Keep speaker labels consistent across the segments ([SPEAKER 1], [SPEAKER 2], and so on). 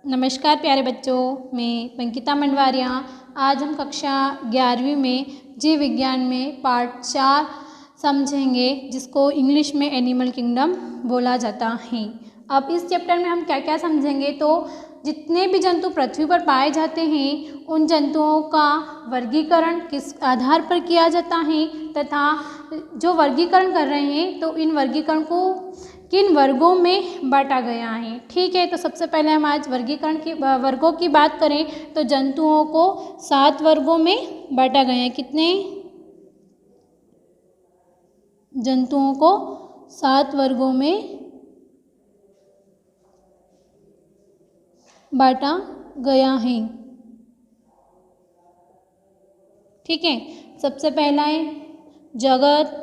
[SPEAKER 1] नमस्कार प्यारे बच्चों, मैं पंकिता मंडवारिया। आज हम कक्षा 11वीं में जीव विज्ञान में पार्ट 4 समझेंगे, जिसको इंग्लिश में एनिमल किंगडम बोला जाता है। अब इस चैप्टर में हम क्या क्या समझेंगे, तो जितने भी जंतु पृथ्वी पर पाए जाते हैं उन जंतुओं का वर्गीकरण किस आधार पर किया जाता है, तथा जो वर्गीकरण कर रहे हैं तो इन वर्गीकरण को किन वर्गों में बांटा गया है। ठीक है, तो सबसे पहले हम आज वर्गीकरण की वर्गों की बात करें तो जंतुओं को 7 वर्गों में बांटा गया है। कितने जंतुओं को 7 वर्गों में बांटा गया है। ठीक है, सबसे पहला है जगत,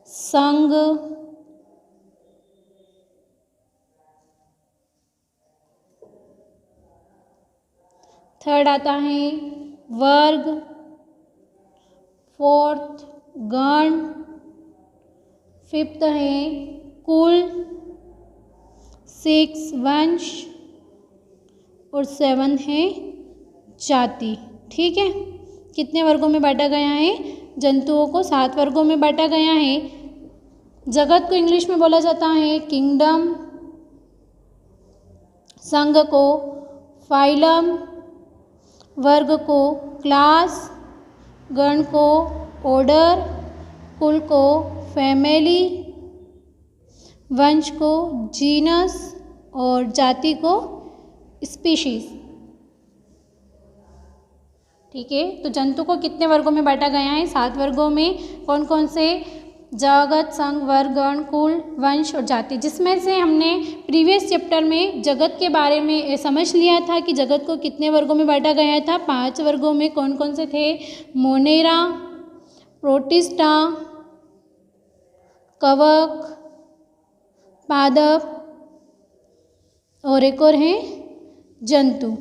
[SPEAKER 1] संघ, थर्ड आता है वर्ग, फोर्थ गण, फिफ्थ है कुल, 6 वंश और 7 है जाति। ठीक है, कितने वर्गों में बांटा गया है? जंतुओं को 7 वर्गों में बांटा गया है। जगत को इंग्लिश में बोला जाता है किंगडम, संघ को फाइलम, वर्ग को क्लास, गण को ऑर्डर, कुल को फैमिली, वंश को जीनस और जाति को स्पीशीज। ठीक है, तो जंतु को कितने वर्गों में बांटा गया है? 7 वर्गों में। कौन कौन से? जगत, संघ, वर्ग, गण, कुल, वंश और जाति, जिसमें से हमने प्रीवियस चैप्टर में जगत के बारे में समझ लिया था कि जगत को कितने वर्गों में बांटा गया था। 5 वर्गों में। कौन कौन से थे? मोनेरा, प्रोटिस्टा, कवक, पादप और एक और है जंतु।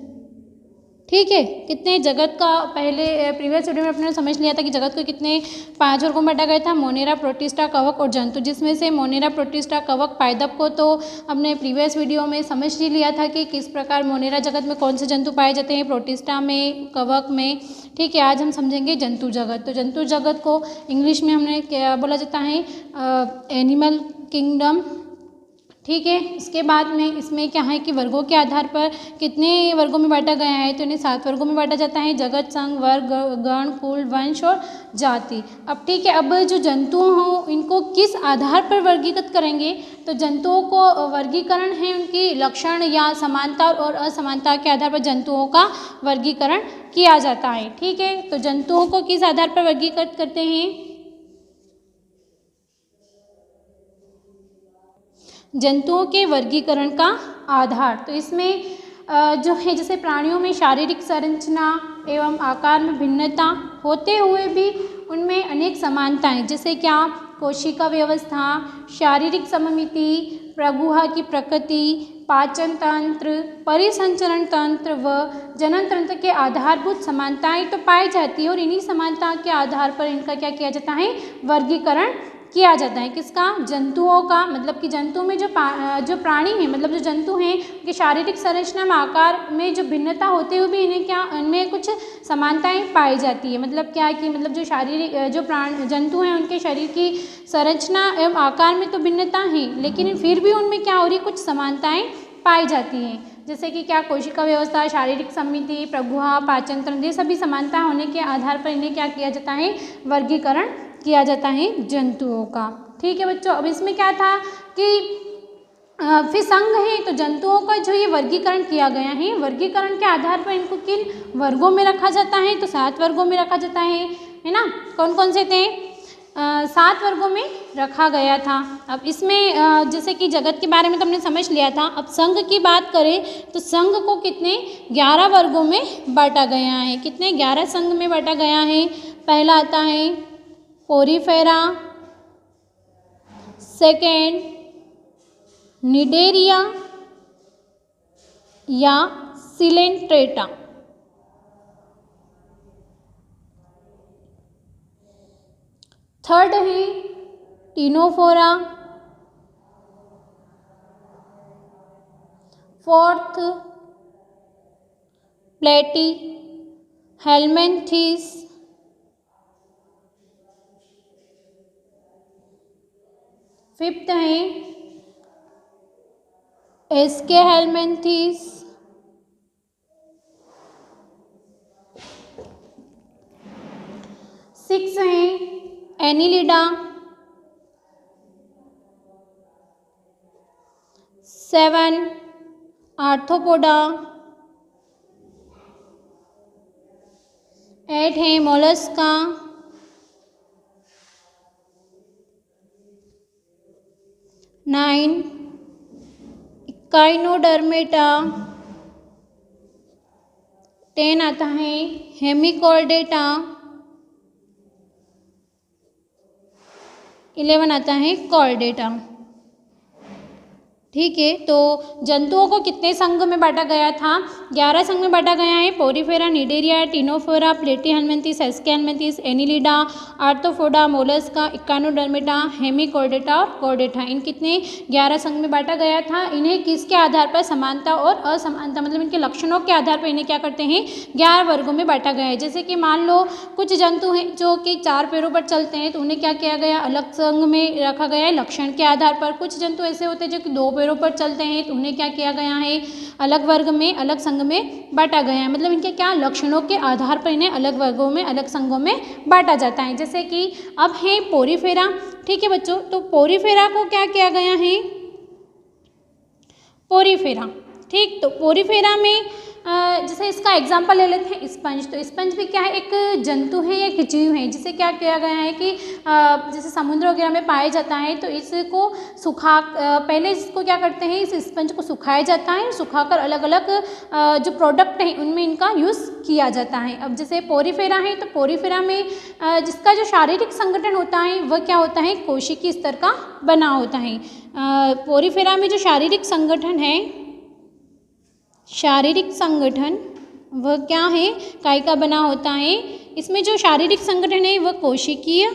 [SPEAKER 1] ठीक है, कितने जगत का पहले प्रीवियस वीडियो में अपने समझ लिया था कि जगत को कितने 5 वर्गों में बांटा गया था। मोनेरा, प्रोटिस्टा, कवक और जंतु, जिसमें से मोनेरा, प्रोटिस्टा, कवक, पादप को तो हमने प्रीवियस वीडियो में समझ ही लिया था कि किस प्रकार मोनेरा जगत में कौन से जंतु पाए जाते हैं, प्रोटिस्टा में, कवक में। ठीक है, आज हम समझेंगे जंतु जगत। तो जंतु जगत को इंग्लिश में हमने क्या बोला जाता है? Animal kingdom. ठीक है, इसके बाद में इसमें क्या है कि वर्गों के आधार पर कितने वर्गों में बांटा गया है, तो इन्हें 7 वर्गों में बांटा जाता है। जगत, संघ, वर्ग, गण, कुल, वंश और जाति। अब ठीक है, अब जो जंतु हों इनको किस आधार पर वर्गीकृत करेंगे, तो जंतुओं को वर्गीकरण है उनकी लक्षण या समानता और असमानता के आधार पर जंतुओं का वर्गीकरण किया जाता है। ठीक है, तो जंतुओं को किस आधार पर वर्गीकृत करते हैं? जंतुओं के वर्गीकरण का आधार, तो इसमें जो है, जैसे प्राणियों में शारीरिक संरचना एवं आकार में भिन्नता होते हुए भी उनमें अनेक समानताएं, जैसे क्या? कोशिका व्यवस्था, शारीरिक सममिति, प्रगुहा की प्रकृति, पाचन तंत्र, परिसंचरण तंत्र व जनन तंत्र के आधारभूत समानताएं तो पाई जाती है, और इन्हीं समानता के आधार पर इनका क्या किया जाता है? वर्गीकरण किया जाता है। किसका? जंतुओं का। मतलब कि जंतु में जो प्राणी हैं, मतलब जो जंतु हैं, उनकी शारीरिक संरचना में, आकार में जो भिन्नता होते हुए भी इन्हें क्या, इनमें कुछ समानताएं पाई जाती है। मतलब क्या कि मतलब जो शारीरिक जो जंतु हैं उनके शरीर की संरचना एवं आकार में तो भिन्नता है, लेकिन फिर भी उनमें क्या हो रही है? कुछ समानताएं पाई जाती हैं। जैसे कि क्या? कोशिका व्यवस्था, शारीरिक समिति, प्रगुहा, पाचन तंत्र, ये सभी समानता होने के आधार पर इन्हें क्या किया जाता है? वर्गीकरण किया जाता है जंतुओं का। ठीक है बच्चों, अब इसमें क्या था कि फिर संघ है, तो जंतुओं का जो ये वर्गीकरण किया गया है, वर्गीकरण के आधार पर इनको किन वर्गों में रखा जाता है? तो 7 वर्गों में रखा जाता है ना। कौन कौन से थे? 7 वर्गों में रखा गया था। अब इसमें जैसे कि जगत के बारे में तो हमने समझ लिया था। अब संघ की बात करें तो संघ को कितने 11 वर्गों में बांटा गया है। कितने? 11 संघ में बांटा गया है। पहला आता है पोरीफेरा, सेकेंड निडेरिया या सिलेंट्रेटा, थर्ड है टिनोफोरा, फोर्थ प्लेटी हेलमिंथेस, फिफ्थ है एस्के हेलमिंथेस, सिक्स है एनिलिडा, सेवन आर्थ्रोपोडा, एट है मोलस्का, नाइन इकाइनोडर्मेटा, 10 आता है हेमिकॉर्डेटा, 11 आता है कॉर्डेटा। ठीक है, तो जंतुओं को कितने संघ में बांटा गया था? 11 संघ में बांटा गया है। Porifera, Cnidaria, Ctenophora, Platyhelminthes, Aschelminthes, Annelida, Arthropoda, Mollusca, Echinodermata, Hemichordata और कॉर्डेटा, इन कितने 11 संघ में बांटा गया था। इन्हें किसके आधार पर, समानता और असमानता, मतलब इनके लक्षणों के आधार पर इन्हें क्या करते हैं, 11 वर्गों में बांटा गया है। जैसे कि मान लो कुछ जंतु हैं जो कि 4 पैरों पर चलते हैं, तो उन्हें क्या किया गया, अलग संघ में रखा गया है लक्षण के आधार पर। कुछ जंतु ऐसे होते हैं जो कि 2 पैरों पर चलते हैं, तो उन्हें क्या किया गया है, अलग वर्ग में, अलग संघ में बांटा गया है। मतलब इनके क्या लक्षणों के आधार पर इन्हें अलग वर्गों में, अलग संघों में बांटा जाता है। जैसे कि अब है पोरीफेरा। ठीक है बच्चों, तो पोरीफेरा को क्या किया गया है, पोरीफेरा। ठीक, तो पोरीफेरा में जैसे इसका एग्जाम्पल ले लेते हैं स्पंज। तो स्पंज भी क्या है, एक जंतु है या एक जीव है जिसे क्या किया गया है कि जैसे समुद्र वगैरह में पाया जाता है, तो इसको सुखा पहले इसको क्या करते हैं, इस स्पंज को सुखाया जाता है, सुखाकर अलग अलग जो प्रोडक्ट हैं उनमें इनका यूज़ किया जाता है। अब जैसे पोरीफेरा है, तो पोरीफेरा में जिसका जो शारीरिक संगठन होता है वह क्या होता है, कोशिकीय स्तर का बना होता है। पोरीफेरा में जो शारीरिक संगठन है, शारीरिक संगठन वह क्या है, काय का बना होता है। इसमें जो शारीरिक संगठन है वह कोशिकीय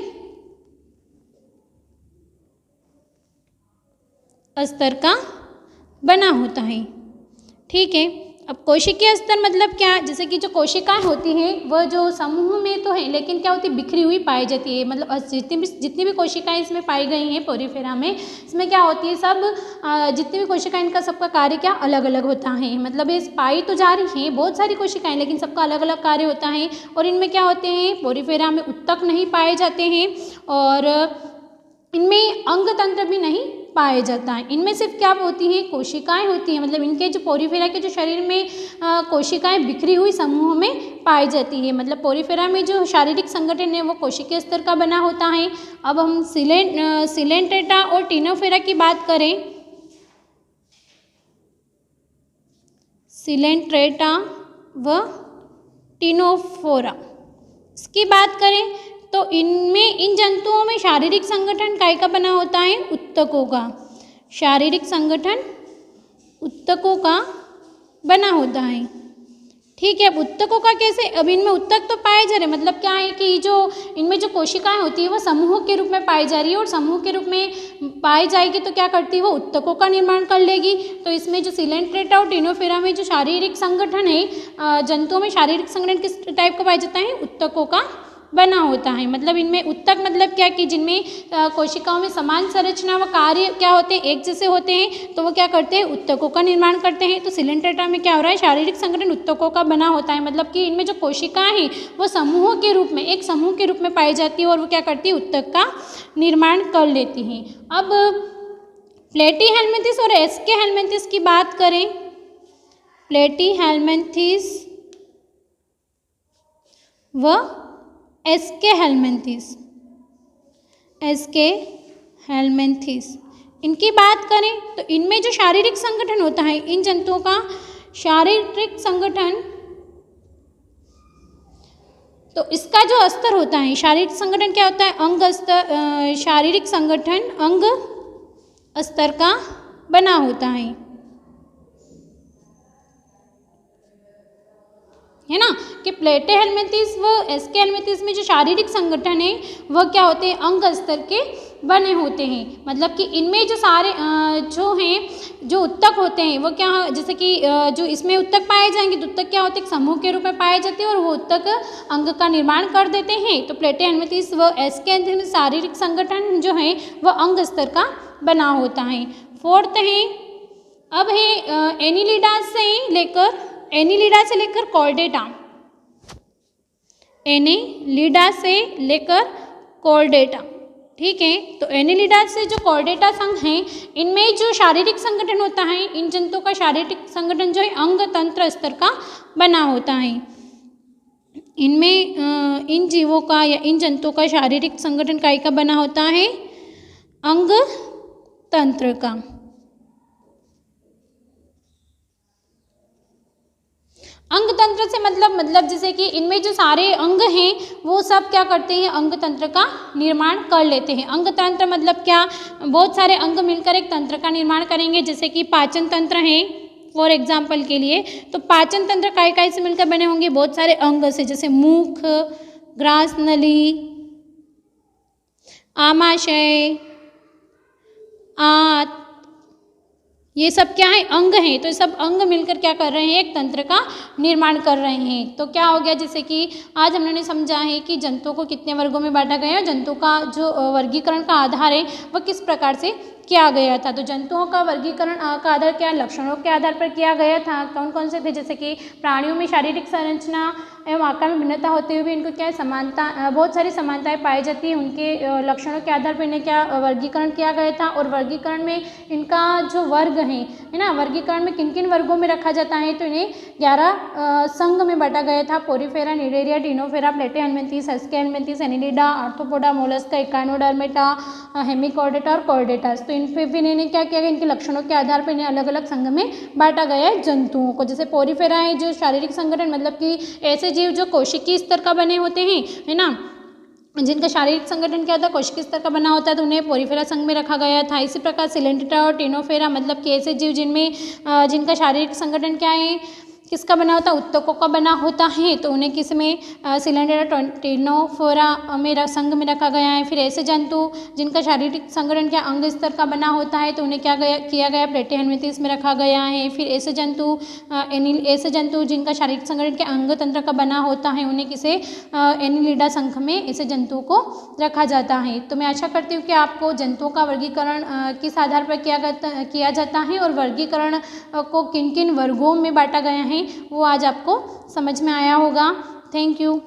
[SPEAKER 1] स्तर का बना होता है। ठीक है, अब कोशिकीय स्तर मतलब क्या, जैसे कि जो कोशिकाएं होती हैं वह जो समूह में तो है, लेकिन क्या होती है, बिखरी हुई पाई जाती है। मतलब जितनी भी कोशिकाएं इसमें पाई गई हैं पोरीफेरा में, इसमें क्या होती है, सब जितनी भी कोशिकाएं, इनका सबका कार्य क्या अलग अलग होता है। मतलब ये पाई तो जा रही हैं बहुत सारी कोशिकाएं, लेकिन सबका अलग अलग कार्य होता है। और इनमें क्या होते हैं, पोरीफेरा में उत्तक नहीं पाए जाते हैं और इनमें अंग तंत्र भी नहीं पाया जाता है। इनमें सिर्फ क्या होती हैं, कोशिकाएं होती हैं। मतलब इनके जो पोरीफेरा के जो शरीर में कोशिकाएं बिखरी हुई समूह में पाई जाती है। मतलब पोरीफेरा में जो शारीरिक संगठन है वो कोशिकीय स्तर का बना होता है। अब हम सिलेंट्रेटा और टिनोफेरा की बात करें, सिलेंट्रेटा व टिनोफोरा इसकी बात करें तो इनमें, इन जंतुओं में शारीरिक संगठन काय का बना होता है, उत्तकों का। शारीरिक संगठन उत्तकों का बना होता है। ठीक है, अब उत्तकों का कैसे, अब इनमें उत्तक तो पाए जा रहे, मतलब क्या है कि जो इनमें जो कोशिकाएं होती है वो समूह के रूप में पाई जा रही है, और समूह के रूप में पाई जाएगी तो क्या करती है, वो उत्तकों का निर्माण कर लेगी। तो इसमें जो सिलेंट्रेटा और टिनोफेरा में जो शारीरिक संगठन है, जंतुओं में शारीरिक संगठन किस टाइप का पाया जाता है, उत्तकों का बना होता है। मतलब इनमें उत्तक मतलब क्या कि जिनमें कोशिकाओं में समान संरचना व कार्य क्या होते हैं, एक जैसे होते हैं, तो वो क्या करते हैं, उत्तकों का निर्माण करते हैं। तो सिलेंट्रेटा में क्या हो रहा है, शारीरिक संगठन उत्तकों का बना होता है। मतलब कि इनमें जो कोशिकाएं हैं वो समूह के रूप में, एक समूह के रूप में पाई जाती है और वो क्या करती है, उत्तक का निर्माण कर लेती हैं। अब प्लेटीहेलमिंथेस और एस्केहेलमिंथेस की बात करें, प्लेटीहेलमिंथेस व एस्केहेलमिंथेस, एस्केहेलमिंथेस इनकी बात करें तो इनमें जो शारीरिक संगठन होता है, इन जंतुओं का शारीरिक संगठन, तो इसका जो स्तर होता है, शारीरिक संगठन क्या होता है, अंग स्तर, शारीरिक संगठन अंग स्तर का बना होता है ना, कि प्लेटीहेलमिंथेस व एस्केहेलमिंथेस में जो शारीरिक संगठन है वह क्या होते हैं, अंग स्तर के बने होते हैं। मतलब कि इनमें जो सारे जो हैं जो उत्तक होते हैं वो क्या, जैसे कि जो इसमें उत्तक पाए जाएंगे तो उत्तक क्या होते हैं, एक समूह के रूप में पाए जाते हैं और वो उत्तक अंग का निर्माण कर देते हैं। तो प्लेटें हेलमिंथेस व एस्के में शारीरिक संगठन जो है वह अंग स्तर का बना होता है। फोर्थ है, अब है एनिलिडा से लेकर कॉर्डेटा, एनिलिडा से लेकर कॉर्डेटा, ठीक है। तो एनिलिडा से जो कॉर्डेटा संघ हैं इनमें जो शारीरिक संगठन होता है, इन जंतुओं का शारीरिक संगठन जो है अंग तंत्र स्तर का बना होता है। इनमें इन जीवों का या इन जंतुओं का शारीरिक संगठन काय का बना होता है, अंग तंत्र का। अंग तंत्र से मतलब जैसे कि इनमें जो सारे अंग हैं वो सब क्या करते हैं, अंग तंत्र का निर्माण कर लेते हैं। अंग तंत्र मतलब क्या, बहुत सारे अंग मिलकर एक तंत्र का निर्माण करेंगे। जैसे कि पाचन तंत्र है फॉर एग्जाम्पल के लिए, तो पाचन तंत्र काय से मिलकर बने होंगे, बहुत सारे अंग से, जैसे मुख, ग्रास नली, आमाशय, आंत, ये सब क्या है, अंग हैं। तो ये सब अंग मिलकर क्या कर रहे हैं, एक तंत्र का निर्माण कर रहे हैं। तो क्या हो गया, जैसे कि आज हमने समझा है कि जंतुओं को कितने वर्गों में बांटा गया है, जंतुओं का जो वर्गीकरण का आधार है वह किस प्रकार से किया गया था। तो जंतुओं का वर्गीकरण का आधार क्या, लक्षणों के आधार पर किया गया था। कौन कौन से थे, जैसे कि प्राणियों में शारीरिक संरचना एवं आकार में भिन्नता होते हुए भी इनको क्या है, समानता, बहुत सारी समानताएं पाई जाती है। उनके लक्षणों के आधार पर इन्हें क्या वर्गीकरण किया गया था। और वर्गीकरण में इनका जो वर्ग है ना, वर्गीकरण में किन किन वर्गों में रखा जाता है, तो इन्हें 11 संघ में बांटा गया था। Porifera, Cnidaria, Ctenophora, Platyhelminthes, Aschelminthes, Annelida, Arthropoda, Mollusca, Echinodermata, Hemichordata और कॉर्डेटास। तो इन पे भी इन्हें क्या किया गया, इनके लक्षणों के आधार पर इन्हें अलग अलग संघ में बांटा गया है जंतुओं को। जैसे पोरीफेरा है जो शारीरिक संगठन, मतलब कि ऐसे जीव जो कोशिकीय स्तर का बने होते हैं, है ना, जिनका शारीरिक संगठन क्या होता है, कोशिकीय स्तर का बना होता है, तो उन्हें पोरीफेरा संघ में रखा गया था। इसी प्रकार सिलेंड्रेटा और टिनोफेरा, मतलब कि ऐसे जीव जिनका शारीरिक संगठन क्या है, किसका बना होता है, उत्तकों का बना होता है, तो उन्हें किस में, सिलेंड्रेटा, टिनोफेरा में संघ में रखा गया है। फिर ऐसे जंतु जिनका शारीरिक संगठन क्या अंग स्तर का बना होता है, तो उन्हें किया गया प्लेटे हेलमिंथेस में रखा गया है। फिर ऐसे जंतु जिनका शारीरिक संगठन क्या अंग तंत्र का बना होता है, उन्हें किसे, एनिलिडा संघ में ऐसे जंतुओं को रखा जाता है। तो मैं आशा करती हूँ कि आपको जंतुओं का वर्गीकरण किस आधार पर किया जाता है और वर्गीकरण को किन किन वर्गों में बांटा गया है वो आज आपको समझ में आया होगा। Thank you.